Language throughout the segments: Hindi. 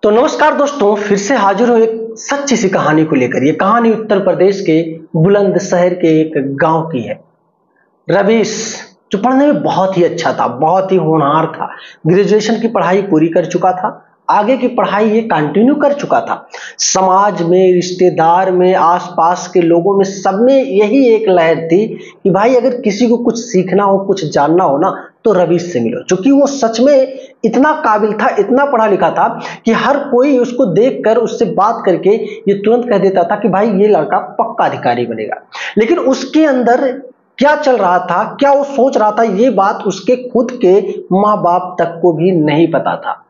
तो नमस्कार दोस्तों, फिर से हाजिर हूँ एक सच्ची सी कहानी को लेकर। ये कहानी उत्तर प्रदेश के बुलंदशहर के एक गांव की है। रवीश जो पढ़ने में बहुत ही अच्छा था, बहुत ही होनहार था, ग्रेजुएशन की पढ़ाई पूरी कर चुका था, आगे की पढ़ाई ये कंटिन्यू कर चुका था। समाज में, रिश्तेदार में, आसपास के लोगों में, सब में यही एक लहर थी कि भाई अगर किसी को कुछ सीखना हो, कुछ जानना हो ना, तो रवीश से मिलो। क्योंकि वो सच में इतना काबिल था, इतना पढ़ा लिखा था कि हर कोई उसको देखकर, उससे बात करके ये तुरंत कह देता था कि भाई ये लड़का पक्का अधिकारी बनेगा। लेकिन उसके अंदर क्या चल रहा था, क्या वो सोच रहा था, ये बात उसके खुद के माँ बाप तक को भी नहीं पता था।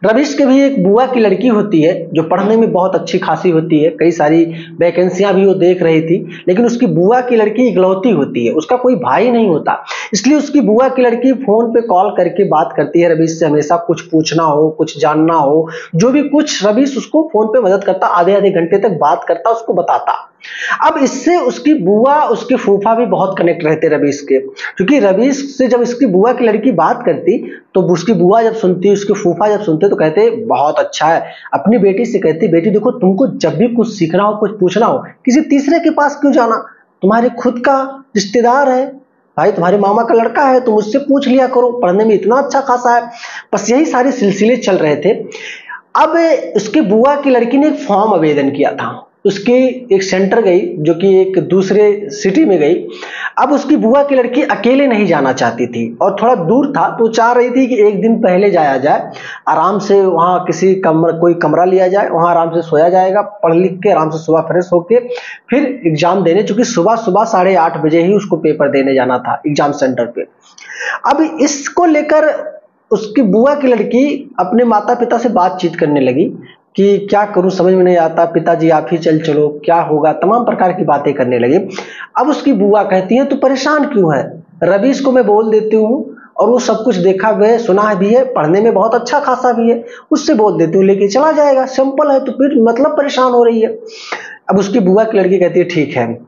रवीश के भी एक बुआ की लड़की होती है जो पढ़ने में बहुत अच्छी खासी होती है, कई सारी वैकेंसियां भी वो देख रही थी। लेकिन उसकी बुआ की लड़की इकलौती होती है, उसका कोई भाई नहीं होता। इसलिए उसकी बुआ की लड़की फोन पे कॉल करके बात करती है रवीश से। हमेशा कुछ पूछना हो, कुछ जानना हो, जो भी कुछ, रवीश उसको फोन पे मदद करता, आधे आधे घंटे तक बात करता, उसको बताता। अब इससे उसकी बुआ, उसके फूफा भी बहुत कनेक्ट रहते रवीश के। क्योंकि रवीश से जब इसकी बुआ की लड़की बात करती तो उसकी बुआ जब सुनती, उसके फूफा जब सुनते तो कहते बहुत अच्छा है। अपनी बेटी से कहती, बेटी देखो, तुमको जब भी कुछ सीखना हो, कुछ पूछना हो, किसी तीसरे के पास क्यों जाना, तुम्हारे खुद का रिश्तेदार है भाई, तुम्हारे मामा का लड़का है, तुम उससे पूछ लिया करो, पढ़ने में इतना अच्छा खासा है। बस यही सारे सिलसिले चल रहे थे। अब उसकी बुआ की लड़की ने एक फॉर्म आवेदन किया था, उसकी एक सेंटर गई जो कि एक दूसरे सिटी में गई। अब उसकी बुआ की लड़की अकेले नहीं जाना चाहती थी और थोड़ा दूर था, तो चाह रही थी कि एक दिन पहले जाया जाए, आराम से वहां कोई कमरा लिया जाए, वहां आराम से सोया जाएगा, पढ़ लिख के आराम से सुबह फ्रेश होके फिर एग्जाम देने, चूंकि सुबह सुबह 8:30 ही उसको पेपर देने जाना था एग्जाम सेंटर पे। अब इसको लेकर उसकी बुआ की लड़की अपने माता पिता से बातचीत करने लगी कि क्या करूं, समझ में नहीं आता, पिताजी आप ही चल चलो, क्या होगा, तमाम प्रकार की बातें करने लगे। अब उसकी बुआ कहती है, तू परेशान क्यों है, रवीश को मैं बोल देती हूँ, और वो सब कुछ देखा भी है, सुना भी है, पढ़ने में बहुत अच्छा खासा भी है, उससे बोल देती हूँ, लेके चला जाएगा, सिंपल है, तो फिर मतलब परेशान हो रही है। अब उसकी बुआ की लड़की कहती है,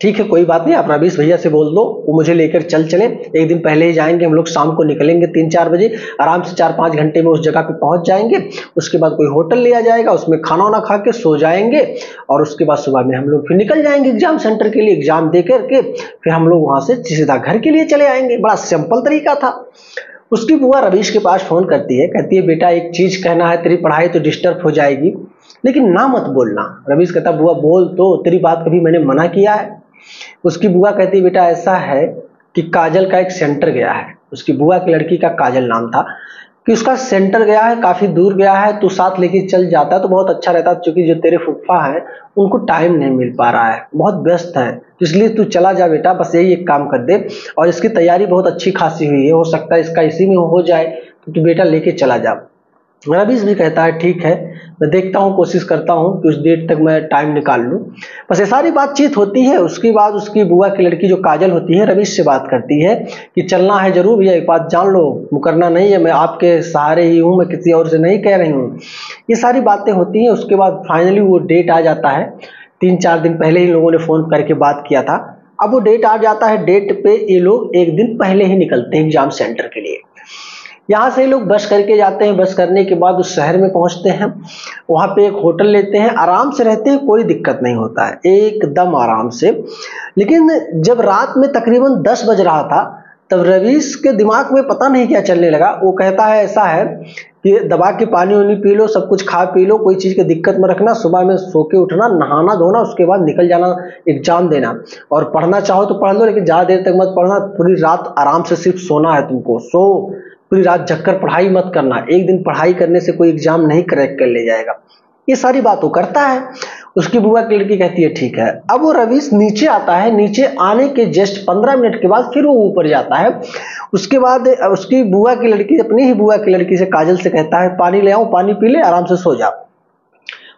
ठीक है, कोई बात नहीं, आप रवीश भैया से बोल दो, वो मुझे लेकर चले, एक दिन पहले ही जाएंगे, हम लोग शाम को निकलेंगे 3-4 बजे, आराम से 4-5 घंटे में उस जगह पे पहुंच जाएंगे। उसके बाद कोई होटल लिया जाएगा, उसमें खाना वाना खा के सो जाएंगे, और उसके बाद सुबह में हम लोग फिर निकल जाएंगे एग्जाम सेंटर के लिए। एग्जाम दे करके फिर हम लोग वहां से सीधा घर के लिए चले आएंगे। बड़ा सिंपल तरीका था। उसकी बुआ रवीश के पास फोन करती है, कहती है, बेटा एक चीज कहना है, तेरी पढ़ाई तो डिस्टर्ब हो जाएगी, लेकिन ना मत बोलना। रवीश कहता, बुआ बोल तो, तेरी बात कभी मैंने मना किया है? उसकी बुआ कहती, बेटा ऐसा है कि काजल का एक सेंटर गया है, उसकी बुआ की लड़की का काजल नाम था, कि उसका सेंटर गया है, काफी दूर गया है, तू साथ लेके चल जाता तो बहुत अच्छा रहता, क्योंकि जो तेरे फूफा है उनको टाइम नहीं मिल पा रहा है, बहुत व्यस्त है, तो इसलिए तू चला जा बेटा, बस यही एक काम कर दे, और इसकी तैयारी बहुत अच्छी खासी हुई है, हो सकता है इसका इसी में हो जाए, तो तू बेटा लेके चला जा। रवीश भी कहता है, ठीक है, मैं देखता हूँ, कोशिश करता हूँ कि उस डेट तक मैं टाइम निकाल लूँ। बस ये सारी बातचीत होती है। उसके बाद उसकी बुआ की लड़की जो काजल होती है, रवीश से बात करती है कि चलना है जरूर भैया, एक बात जान लो, मुकरना नहीं है, मैं आपके सहारे ही हूँ, मैं किसी और से नहीं कह रही हूँ। ये सारी बातें होती हैं। उसके बाद फाइनली वो डेट आ जाता है। 3-4 दिन पहले ही लोगों ने फोन करके बात किया था। अब वो डेट आ जाता है। डेट पे ये लोग एक दिन पहले ही निकलते हैं एग्जाम सेंटर के लिए। यहाँ से लोग बस करके जाते हैं, बस करने के बाद उस शहर में पहुंचते हैं, वहां पे एक होटल लेते हैं, आराम से रहते हैं, कोई दिक्कत नहीं होता है, एकदम आराम से। लेकिन जब रात में तकरीबन 10 बज रहा था, तब रवीश के दिमाग में पता नहीं क्या चलने लगा। वो कहता है, ऐसा है कि दबा के पानी वानी पी लो, सब कुछ खा पी लो, कोई चीज की दिक्कत में रखना, सुबह में सो के उठना, नहाना धोना, उसके बाद निकल जाना एग्जाम देना, और पढ़ना चाहो तो पढ़ लो, लेकिन ज्यादा देर तक मत पढ़ना, पूरी रात आराम से सिर्फ सोना है तुमको, सो पूरी रात जगकर पढ़ाई मत करना, एक दिन पढ़ाई करने से कोई एग्जाम नहीं क्रैक कर ले जाएगा। ये सारी बात वो करता है। उसकी बुआ की लड़की कहती है, ठीक है। अब वो रवीश नीचे आता है, नीचे आने के जस्ट 15 मिनट के बाद फिर वो ऊपर जाता है। उसके बाद उसकी बुआ की लड़की अपनी ही बुआ की लड़की से, काजल से कहता है, पानी ले आओ, पानी पी ले, आराम से सो जा।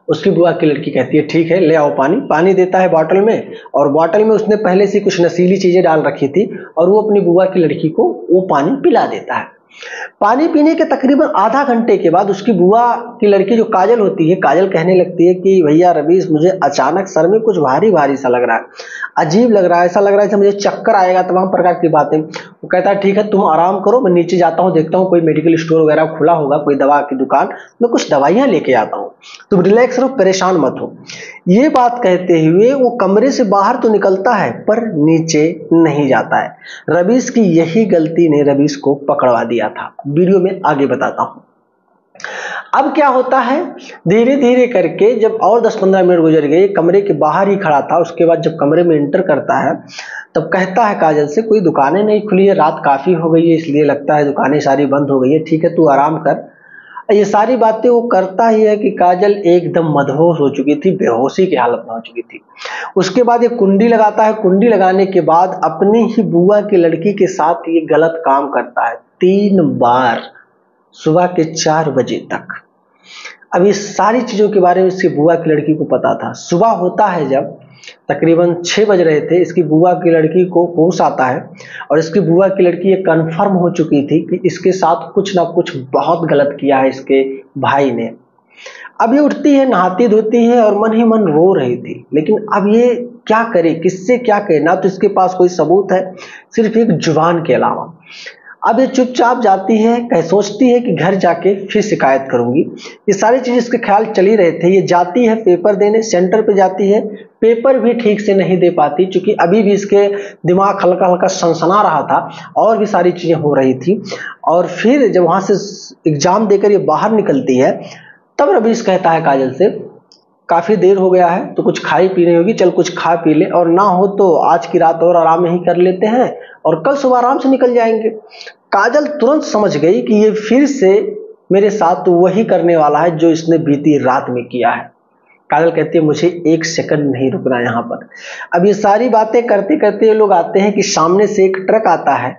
उसकी बुआ की लड़की कहती है, ठीक है, ले आओ पानी। पानी देता है बॉटल में, और बॉटल में उसने पहले से कुछ नशीली चीजें डाल रखी थी, और वो अपनी बुआ की लड़की को वो पानी पिला देता है। पानी पीने के तकरीबन आधा घंटे के बाद उसकी बुआ की लड़की जो काजल होती है, काजल कहने लगती है कि भैया रवीश, मुझे अचानक सर में कुछ भारी भारी सा लग रहा है, अजीब लग रहा है, ऐसा लग रहा है कि मुझे चक्कर आएगा, तमाम प्रकार की बातें। वो कहता है ठीक है तुम आराम करो, मैं नीचे जाता हूँ, देखता हूँ कोई मेडिकल स्टोर वगैरह खुला होगा, कोई दवा की दुकान, मैं कुछ दवाइयां लेके आता हूँ, तुम रिलैक्स रहो, परेशान मत हो। ये बात कहते हुए वो कमरे से बाहर तो निकलता है पर नीचे नहीं जाता है। रवीश की यही गलती ने रवीश को पकड़वा दिया था। वीडियो में आगे बताता हूं। अब क्या होता है, धीरे धीरे करके जब और 10-15 मिनट गुजर गए, कमरे के बाहर ही खड़ा था, उसके बाद जब कमरे में एंटर करता है तब कहता है काजल से कोई दुकानें नहीं खुली है, रात काफी हो गई है, इसलिए लगता है दुकानें सारी बंद हो गई है, ठीक है तू आराम कर। ये सारी बातें वो करता ही है कि काजल एकदम मदहोश हो चुकी थी, बेहोशी की हालत में हो चुकी थी। उसके बाद ये कुंडी लगाता है, कुंडी लगाने के बाद अपनी ही बुआ की लड़की के साथ ये गलत काम करता है 3 बार, सुबह के 4 बजे तक। अब ये सारी चीजों के बारे में इसकी बुआ की लड़की को पता था। सुबह होता है जब तकरीबन 6 बज रहे थे, इसकी बुआ की लड़की को होश आता है और इसकी बुआ की लड़की ये कंफर्म हो चुकी थी कि इसके साथ कुछ ना कुछ बहुत गलत किया है इसके भाई ने। अब ये उठती है, नहाती धोती है और मन ही मन रो रही थी, लेकिन अब ये क्या करे, किससे क्या कहे, ना तो इसके पास कोई सबूत है सिर्फ एक जुबान के अलावा। अब ये चुपचाप जाती है, कह सोचती है कि घर जाके फिर शिकायत करूंगी। ये सारी चीज इसके ख्याल चल ही रहे थे। ये जाती है पेपर देने, सेंटर पे जाती है, पेपर भी ठीक से नहीं दे पाती क्योंकि अभी भी इसके दिमाग हल्का हल्का सनसना रहा था और भी सारी चीजें हो रही थी। और फिर जब वहां से एग्जाम देकर ये बाहर निकलती है तब रवीश कहता है काजल से काफी देर हो गया है तो कुछ खाई पी रही होगी, चल कुछ खा पी ले, और ना हो तो आज की रात और आराम ही कर लेते हैं और कल सुबह आराम से निकल जाएंगे। काजल तुरंत समझ गई कि ये फिर से मेरे साथ वही करने वाला है जो इसने बीती रात में किया है। काजल कहती है मुझे 1 सेकंड नहीं रुकना यहाँ पर। अब ये सारी बातें करते करते ये लोग आते हैं कि सामने से एक ट्रक आता है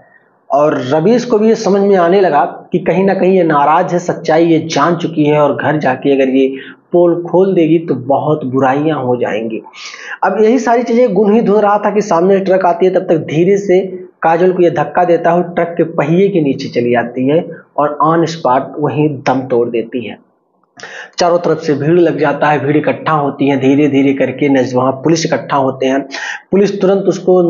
और रवीश को भी ये समझ में आने लगा कि कहीं ना कहीं ये नाराज है, सच्चाई ये जान चुकी है और घर जाके अगर ये पोल खोल देगी तो बहुत बुराइयां हो जाएंगी। अब यही सारी चीजें गुन ही धुन रहा था कि सामने ट्रक आती है, तब तक धीरे से काजल को ये धक्का देता है, ट्रक के पहिए के नीचे चली जाती है और ऑन स्पॉट वहीं दम तोड़ देती है। चारों तरफ से भीड़ लग जाता है, भीड़ इकट्ठा होती है, धीरे धीरे करके वहां पुलिस इकट्ठा होते हैं। पुलिस तुरंत उसको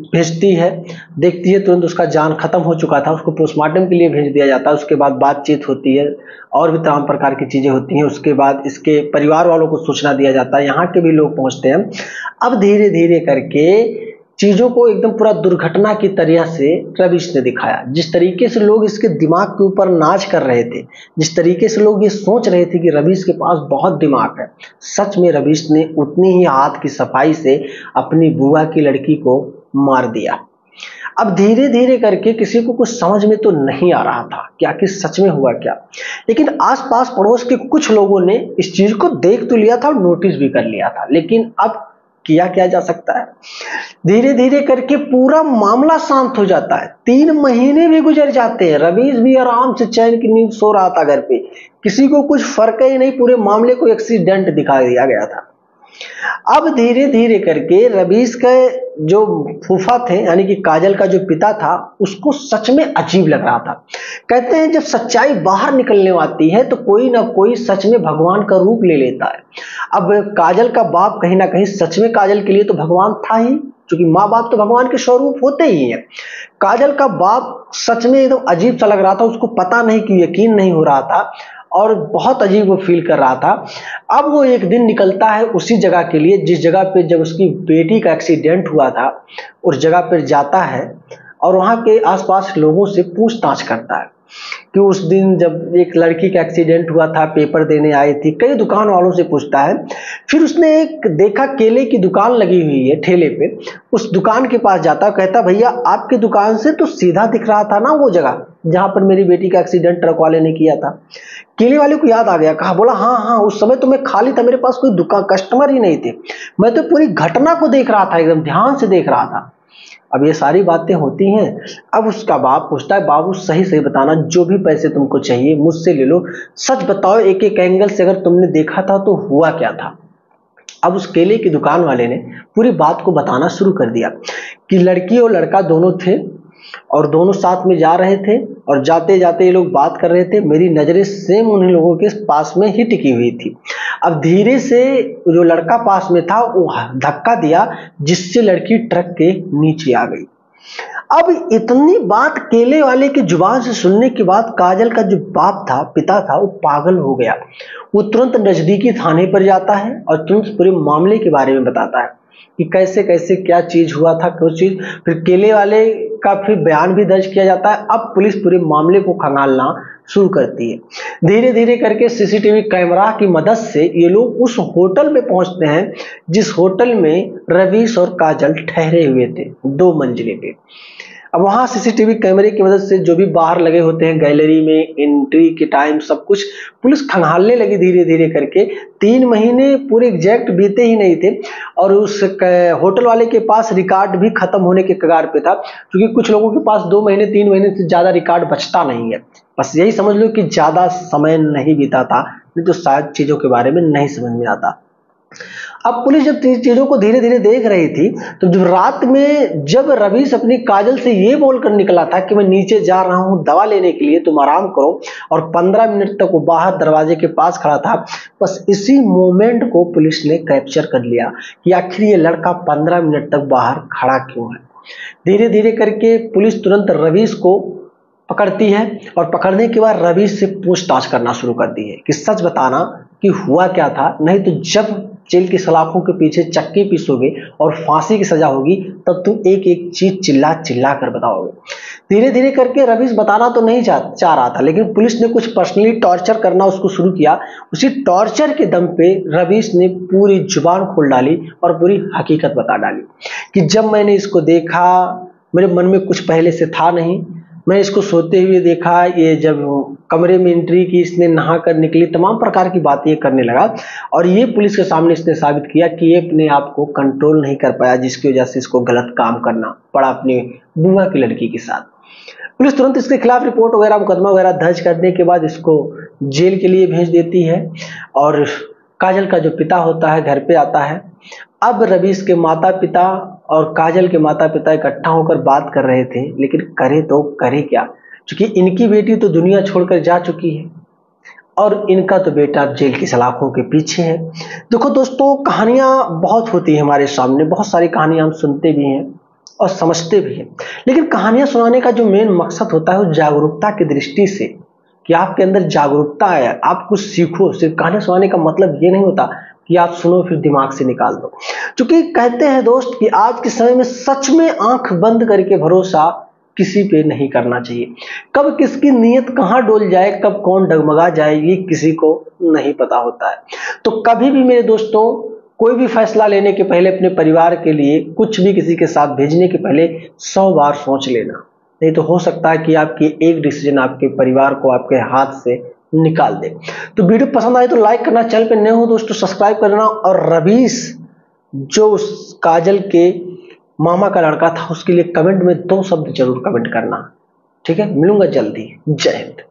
भेजती है, देखती है तुरंत उसका जान खत्म हो चुका था, उसको पोस्टमार्टम के लिए भेज दिया जाता है। उसके बाद बातचीत होती है और भी तमाम प्रकार की चीजें होती हैं। उसके बाद इसके परिवार वालों को सूचना दिया जाता है, यहाँ के भी लोग पहुंचते हैं। अब धीरे धीरे करके चीजों को एकदम पूरा दुर्घटना की तरह से रवीश ने दिखाया। जिस तरीके से लोग इसके दिमाग के ऊपर नाच कर रहे थे, जिस तरीके से लोग ये सोच रहे थे कि रवीश के पास बहुत दिमाग है, सच में रवीश ने उतनी ही हाथ की सफाई से अपनी बुआ की लड़की को मार दिया। अब धीरे धीरे करके किसी को कुछ समझ में तो नहीं आ रहा था कि आखिर सच में हुआ क्या, लेकिन आसपास पड़ोस के कुछ लोगों ने इस चीज को देख तो लिया था और नोटिस भी कर लिया था, लेकिन अब किया क्या जा सकता है। धीरे धीरे करके पूरा मामला शांत हो जाता है। 3 महीने भी गुजर जाते हैं, रवीश भी आराम से चैन की नींद सो रहा था घर पे, किसी को कुछ फर्क ही नहीं, पूरे मामले को एक्सीडेंट दिखा दिया गया था। अब धीरे धीरे करके रवीश के जो फूफा थे यानी कि काजल का जो पिता था, उसको सच में अजीब लग रहा था। कहते हैं जब सच्चाई बाहर निकलने आती है तो कोई ना कोई सच में भगवान का रूप ले लेता है। अब काजल का बाप कहीं ना कहीं सच में काजल के लिए तो भगवान था ही, क्योंकि माँ बाप तो भगवान के स्वरूप होते ही हैं। काजल का बाप सच में एकदम अजीब सा लग रहा था, उसको पता नहीं कि यकीन नहीं हो रहा था और बहुत अजीब वो फील कर रहा था। अब वो एक दिन निकलता है उसी जगह के लिए जिस जगह पे जब उसकी बेटी का एक्सीडेंट हुआ था, उस जगह पर जाता है और वहां के आसपास लोगों से पूछताछ करता है कि उस दिन जब एक लड़की का एक्सीडेंट हुआ था, पेपर देने आई थी, कई दुकान वालों से पूछता है। फिर उसने एक देखा केले की दुकान लगी हुई है ठेले पे, उस दुकान के पास जाता, कहता भैया आपकी दुकान से तो सीधा दिख रहा था ना वो जगह जहां पर मेरी बेटी का एक्सीडेंट ट्रक वाले ने किया था। केले वाले को याद आ गया, कहा बोला हाँ उस समय तो मैं खाली था, मेरे पास कोई दुकान कस्टमर ही नहीं थे, मैं तो पूरी घटना को देख रहा था, एकदम ध्यान से देख रहा था। अब ये सारी बातें होती हैं। अब उसका बाप पूछता है बाबू सही सही बताना, जो भी पैसे तुमको चाहिए मुझसे ले लो, सच बताओ एक एक एंगल से, अगर तुमने देखा था तो हुआ क्या था। अब उस केले की दुकान वाले ने पूरी बात को बताना शुरू कर दिया कि लड़की और लड़का दोनों थे और दोनों साथ में जा रहे थे और जाते जाते ये लोग बात कर रहे थे, मेरी नजरें सेम उन्हीं लोगों के पास में ही टिकी हुई थी। अब धीरे से जो लड़का पास में था वो धक्का दिया, जिससे लड़की ट्रक के नीचे आ गई। अब इतनी बात केले वाले की जुबान से सुनने के बाद काजल का जो बाप था, पिता था, वो पागल हो गया। वो तुरंत नजदीकी थाने पर जाता है और तुरंत पूरे मामले के बारे में बताता है कि कैसे कैसे क्या चीज हुआ था, कुछ चीज। फिर केले वाले का फिर बयान भी दर्ज किया जाता है। अब पुलिस पूरे मामले को खंगालना शुरू करती है। धीरे धीरे करके सीसीटीवी कैमरा की मदद से ये लोग उस होटल में पहुंचते हैं जिस होटल में रवीश और काजल ठहरे हुए थे, 2 मंजिले पे। अब वहां सीसीटीवी कैमरे की मदद से जो भी बाहर लगे होते हैं गैलरी में, एंट्री के टाइम सब कुछ पुलिस खंगालने लगी धीरे धीरे करके। 3 महीने पूरे एग्जैक्ट बीते ही नहीं थे और उस होटल वाले के पास रिकॉर्ड भी खत्म होने के कगार पे था, क्योंकि कुछ लोगों के पास 2 महीने 3 महीने से ज्यादा रिकॉर्ड बचता नहीं है। बस यही समझ लो कि ज्यादा समय नहीं बीता था, नहीं तो शायद चीजों के बारे में नहीं समझ में आता। अब पुलिस जब चीजों को धीरे धीरे देख रही थी, तो जब रात में जब रवीश अपनी काजल से ये बोलकर निकला था कि मैं नीचे जा रहा हूं दवा लेने के लिए, तुम आराम करो, और 15 मिनट तक वो बाहर दरवाजे के पास खड़ा था, बस इसी मोमेंट को पुलिस ने कैप्चर कर लिया कि आखिर ये लड़का 15 मिनट तक बाहर खड़ा क्यों है। धीरे धीरे करके पुलिस तुरंत रवीश को पकड़ती है और पकड़ने के बाद रवीश से पूछताछ करना शुरू करती है कि सच बताना कि हुआ क्या था, नहीं तो जब जेल की सलाखों के पीछे चक्की पीसोगे और फांसी की सजा होगी तब तुम एक एक चीज चिल्ला चिल्ला कर बताओगे। धीरे धीरे करके रवीश बताना तो नहीं चाह रहा था, लेकिन पुलिस ने कुछ पर्सनली टॉर्चर करना उसको शुरू किया। उसी टॉर्चर के दम पे रवीश ने पूरी जुबान खोल डाली और पूरी हकीकत बता डाली कि जब मैंने इसको देखा, मेरे मन में कुछ पहले से था नहीं, मैं इसको सोते हुए देखा, ये जब कमरे में एंट्री की, इसने नहा कर निकली, तमाम प्रकार की बातें करने लगा। और ये पुलिस के सामने इसने साबित किया कि ये अपने आप को कंट्रोल नहीं कर पाया, जिसकी वजह से इसको गलत काम करना पड़ा अपनी बुआ की लड़की के साथ। पुलिस तुरंत इसके खिलाफ रिपोर्ट वगैरह, मुकदमा वगैरह दर्ज करने के बाद इसको जेल के लिए भेज देती है। और काजल का जो पिता होता है घर पे आता है। अब रवीश के माता पिता और काजल के माता पिता इकट्ठा होकर बात कर रहे थे, लेकिन करे तो करे क्या, क्योंकि इनकी बेटी तो दुनिया छोड़कर जा चुकी है और इनका तो बेटा जेल की सलाखों के पीछे है। देखो दोस्तों, कहानियां बहुत होती है हमारे सामने, बहुत सारी कहानियां हम सुनते भी हैं और समझते भी हैं, लेकिन कहानियां सुनाने का जो मेन मकसद होता है वो जागरूकता की दृष्टि से, कि आपके अंदर जागरूकता आए, आप कुछ सीखो। सिर्फ कहानी सुनाने का मतलब ये नहीं होता कि आप सुनो फिर दिमाग से निकाल दो। क्योंकि कहते हैं दोस्त कि आज के समय में सच में आंख बंद करके भरोसा किसी पे नहीं करना चाहिए। कब किसकी नीयत कहां डोल जाए, कब कौन डगमगा जाए, ये किसी को नहीं पता होता है। तो कभी भी मेरे दोस्तों, कोई भी फैसला लेने के पहले अपने परिवार के लिए कुछ भी किसी के साथ भेजने के पहले 100 बार सोच लेना, नहीं तो हो सकता है कि आपकी एक डिसीजन आपके परिवार को आपके हाथ से निकाल दे। तो वीडियो पसंद आए तो लाइक करना, चैनल पे नए हो दोस्तों सब्सक्राइब करना, और रवीश जो उस काजल के मामा का लड़का था उसके लिए कमेंट में 2 शब्द जरूर कमेंट करना। ठीक है, मिलूंगा जल्दी। जय हिंद।